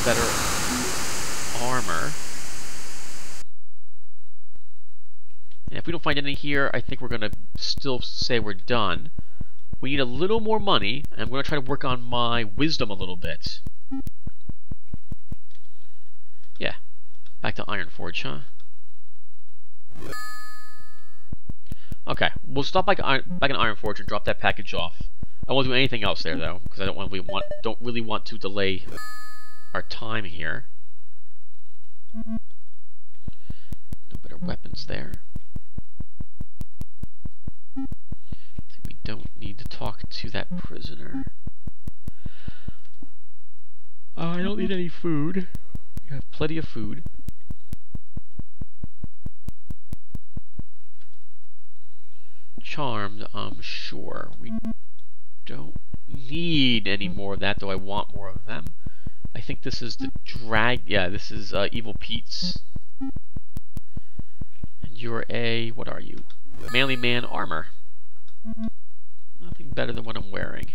better armor. And if we don't find any here, I think we're going to still say we're done. We need a little more money, and I'm going to try to work on my wisdom a little bit. Yeah, back to Ironforge, huh? Okay, we'll stop back in Ironforge and drop that package off. I won't do anything else there though, because I don't really want to delay our time here. No better weapons there. I think we don't need to talk to that prisoner. I don't need any food. We have plenty of food. Charmed, I'm sure. We don't need any more of that, though I want more of them. I think this is the yeah, this is Evil Pete's. And you're a, what are you? Manly Man armor. Nothing better than what I'm wearing.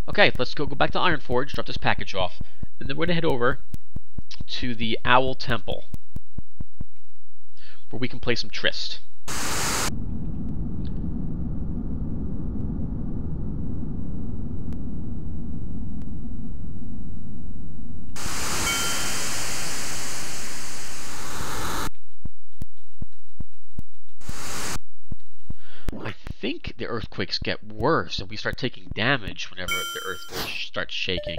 Okay, let's go back to Ironforge, drop this package off, and then we're going to head over to the Owl Temple, where we can play some Tryst. I think the earthquakes get worse and we start taking damage whenever the earth starts shaking.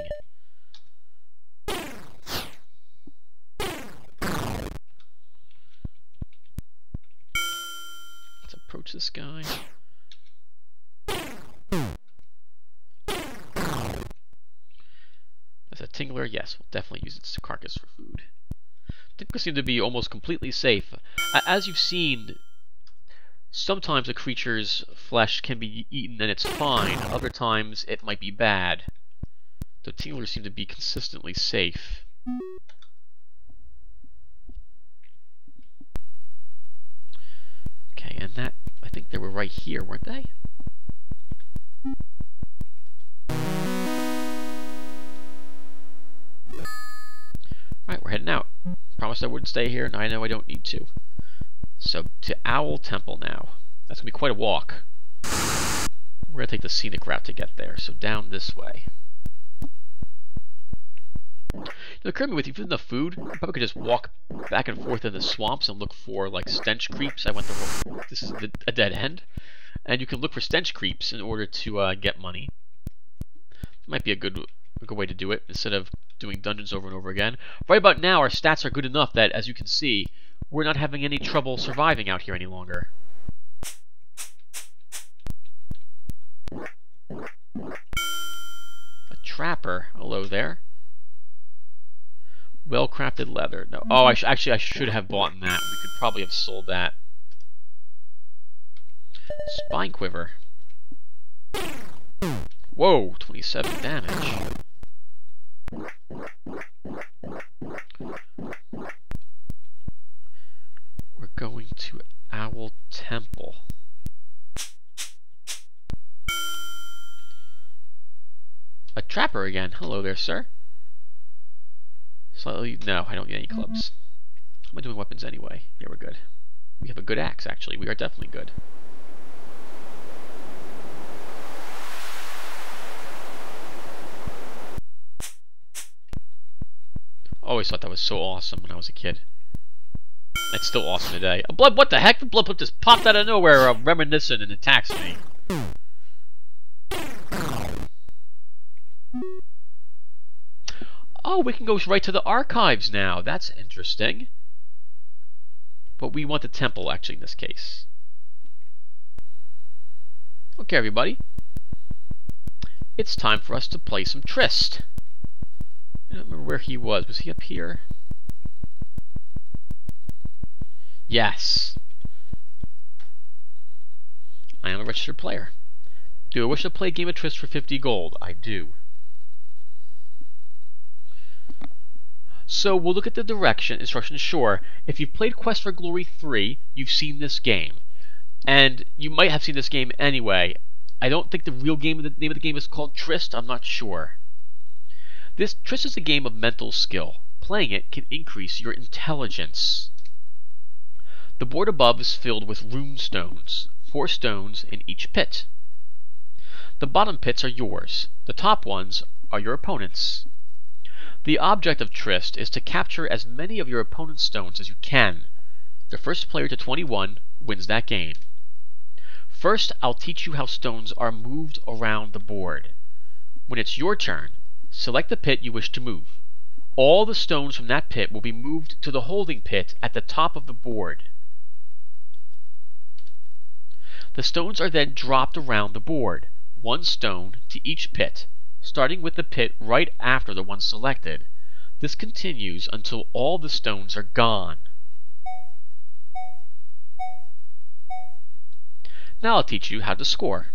Let's approach this guy. That's a tingler. Yes, we'll definitely use its carcass for food. Tingler seem to be almost completely safe. As you've seen, sometimes a creature's flesh can be eaten and it's fine. Other times it might be bad. The tinglers seem to be consistently safe. Okay, and that, I think they were right here, weren't they? Alright, we're heading out. Promised I wouldn't stay here, and I know I don't need to. So, to Owl Temple now. That's going to be quite a walk. We're going to take the scenic route to get there, so down this way. It occurred to me, with even the food, you probably could just walk back and forth in the swamps and look for, like, stench creeps. I went the wrong... This is a dead end. And you can look for stench creeps in order to get money. It might be a good way to do it, instead of doing dungeons over and over again. Right about now, our stats are good enough that, as you can see, we're not having any trouble surviving out here any longer. A trapper. Hello there. Well-crafted leather. No. Oh, actually, I should have bought that. We could probably have sold that. Spine quiver. Whoa, 27 damage. We're going to Owl Temple. A trapper again. Hello there, sir. Slightly... No, I don't need any clubs. How am I doing weapons anyway? Yeah, we're good. We have a good axe, actually. We are definitely good. I always thought that was so awesome when I was a kid. It's still awesome today. A blood, what the heck? The blood just popped out of nowhere, reminiscent, and attacks me. Oh, we can go right to the archives now. That's interesting. But we want the temple, actually, in this case. Okay, everybody. It's time for us to play some Tryst. I don't remember where he was. Was he up here? Yes. I am a registered player. Do I wish to play a game of Tryst for 50 gold? I do. So we'll look at the instructions. Sure, if you've played Quest for Glory 3, you've seen this game. And you might have seen this game anyway. I don't think the real name of the game is called Tryst. I'm not sure. Triss is a game of mental skill. Playing it can increase your intelligence. The board above is filled with rune stones, 4 stones in each pit. The bottom pits are yours. The top ones are your opponent's. The object of Triss is to capture as many of your opponent's stones as you can. The first player to 21 wins that game. First, I'll teach you how stones are moved around the board. When it's your turn, select the pit you wish to move. All the stones from that pit will be moved to the holding pit at the top of the board. The stones are then dropped around the board, 1 stone to each pit, starting with the pit right after the one selected. This continues until all the stones are gone. Now I'll teach you how to score.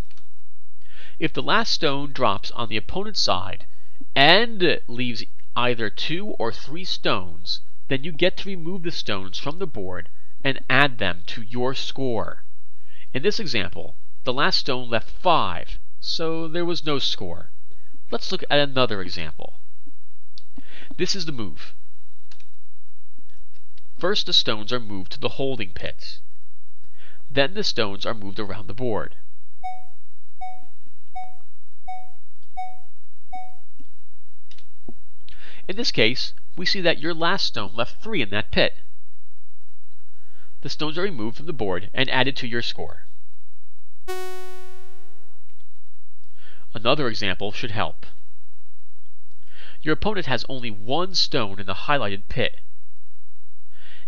If the last stone drops on the opponent's side and leaves either 2 or 3 stones, then you get to remove the stones from the board and add them to your score. In this example, the last stone left 5, so there was no score. Let's look at another example. This is the move. First, the stones are moved to the holding pit. Then the stones are moved around the board. In this case, we see that your last stone left 3 in that pit. The stones are removed from the board and added to your score. Another example should help. Your opponent has only 1 stone in the highlighted pit.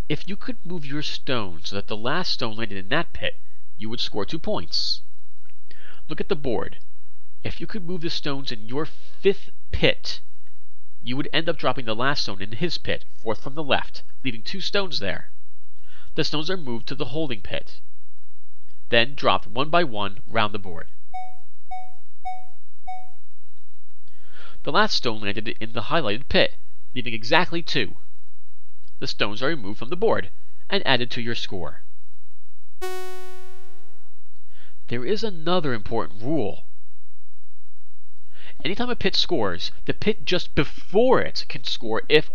If you could move your stone so that the last stone landed in that pit, you would score 2 points. Look at the board. If you could move the stones in your 5th pit, you would end up dropping the last stone in his pit, 4th from the left, leaving 2 stones there. The stones are moved to the holding pit, then dropped 1 by 1 round the board. The last stone landed in the highlighted pit, leaving exactly 2. The stones are removed from the board and added to your score. There is another important rule. Anytime a pit scores, the pit just before it can score if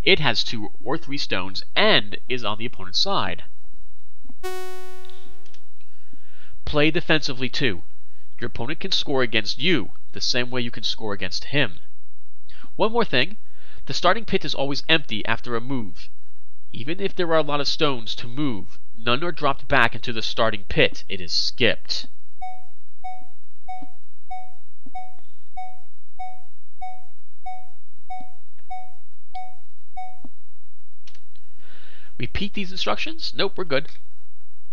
it has 2 or 3 stones and is on the opponent's side. Play defensively too. Your opponent can score against you the same way you can score against him. One more thing, the starting pit is always empty after a move. Even if there are a lot of stones to move, none are dropped back into the starting pit. It is skipped. Repeat these instructions? Nope, we're good.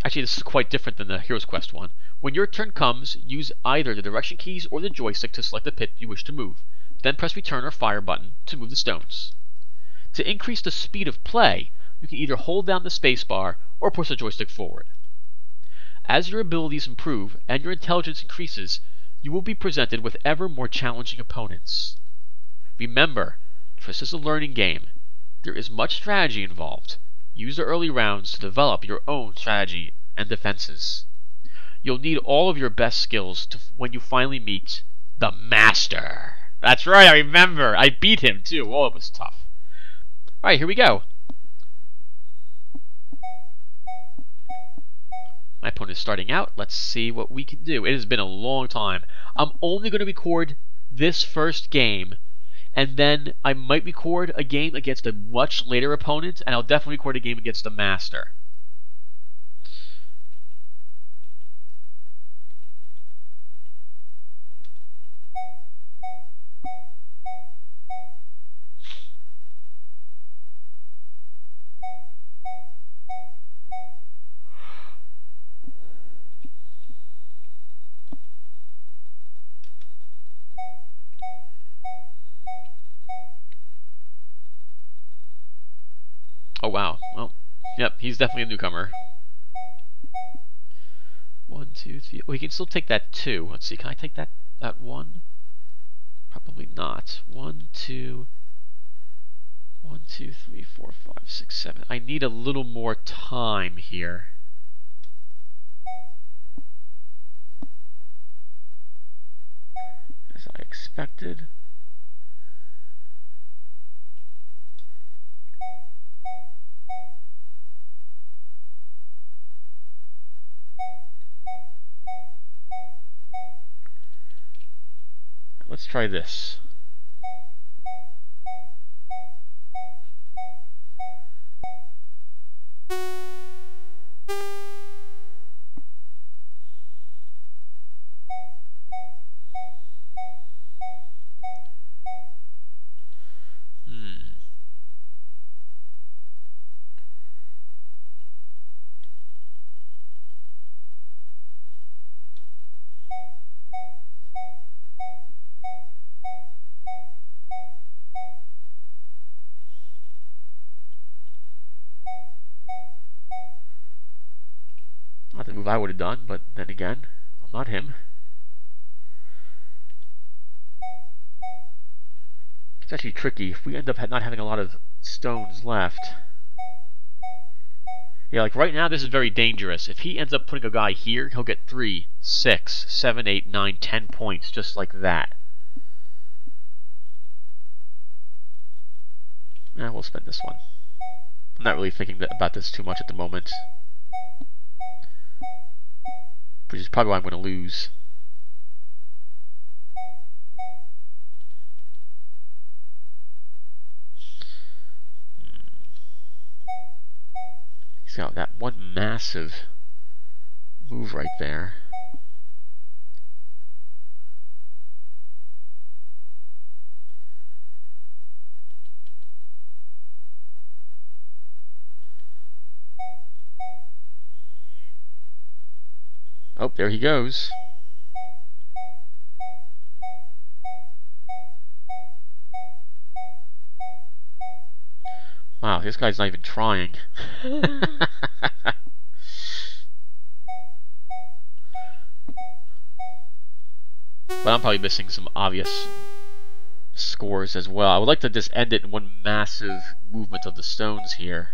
Actually, this is quite different than the Hero's Quest one. When your turn comes, use either the direction keys or the joystick to select the pit you wish to move. Then press return or fire button to move the stones. To increase the speed of play, you can either hold down the spacebar or push the joystick forward. As your abilities improve and your intelligence increases, you will be presented with ever more challenging opponents. Remember, Triss is a learning game. There is much strategy involved. Use the early rounds to develop your own strategy and defenses. You'll need all of your best skills when you finally meet the Master. That's right, I remember. I beat him too. Oh, it was tough. Alright, here we go. My opponent is starting out. Let's see what we can do. It has been a long time. I'm only going to record this first game, and then I might record a game against a much later opponent, and I'll definitely record a game against the Master. Oh wow, well, yep, he's definitely a newcomer. 1, 2, 3, oh, he can still take that 2. Let's see, can I take that 1? Probably not. 1, 2, 1, 2, 3, 4, 5, 6, 7. I need a little more time here. As I expected. Let's try this. Not the move I would have done, but then again, I'm not him. It's actually tricky. If we end up not having a lot of stones left. Yeah, like right now this is very dangerous. If he ends up putting a guy here, he'll get 3, 6, 7, 8, 9, 10 points just like that. We'll spend this one. I'm not really thinking about this too much at the moment. Which is probably why I'm going to lose. He's got that one massive move right there. Oh, there he goes. Wow, this guy's not even trying. But I'm probably missing some obvious scores as well. I would like to just end it in one massive movement of the stones here.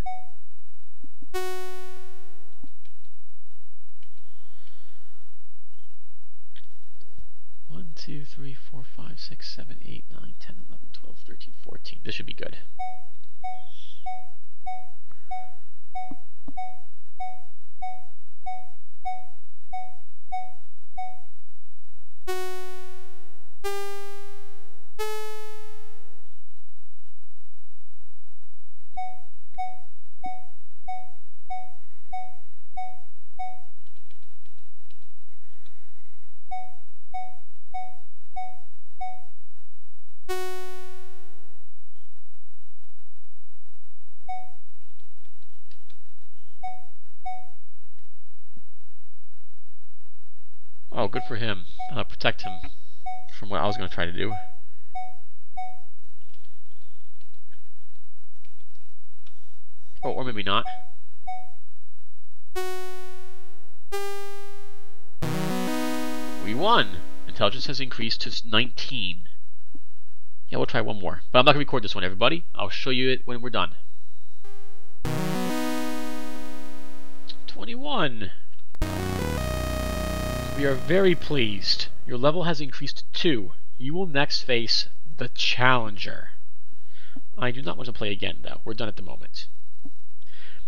1, 2, 3, 4, 5, 6, 7, 8, 9, 10, 11, 12, 13, 14. This should be good. Oh, good for him. Protect him from what I was going to try to do. Oh, or maybe not. We won! Intelligence has increased to 19. Yeah, we'll try one more. But I'm not going to record this one, everybody. I'll show you it when we're done. 21. We are very pleased. Your level has increased to 2. You will next face the Challenger. I do not want to play again, though. We're done at the moment.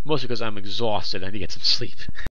Mostly because I'm exhausted. I need to get some sleep.